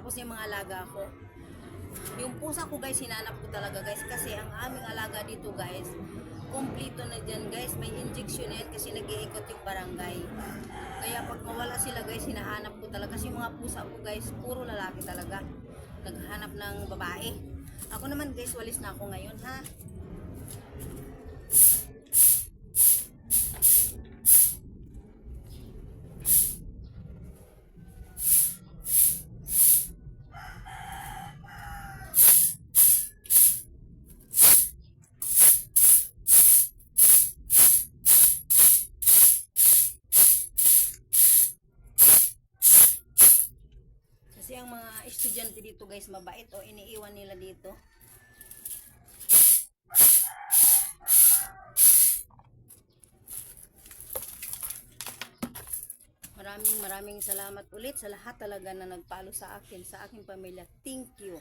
Tapos yung mga alaga ko, yung pusa ko guys, hinanap ko talaga guys, kasi ang aming alaga dito guys, kumplito na dyan guys, may injection yan kasi nag-iikot yung barangay. Kaya pag mawala sila guys, hinahanap ko talaga, kasi yung mga pusa ko guys, puro lalaki talaga, naghanap ng babae. Ako naman guys, walis na ako ngayon ha. Kasi ang mga estudyante dito guys, mabait o iniiwan nila dito. Maraming salamat ulit sa lahat talaga na nagpalo sa akin, sa aking pamilya. Thank you.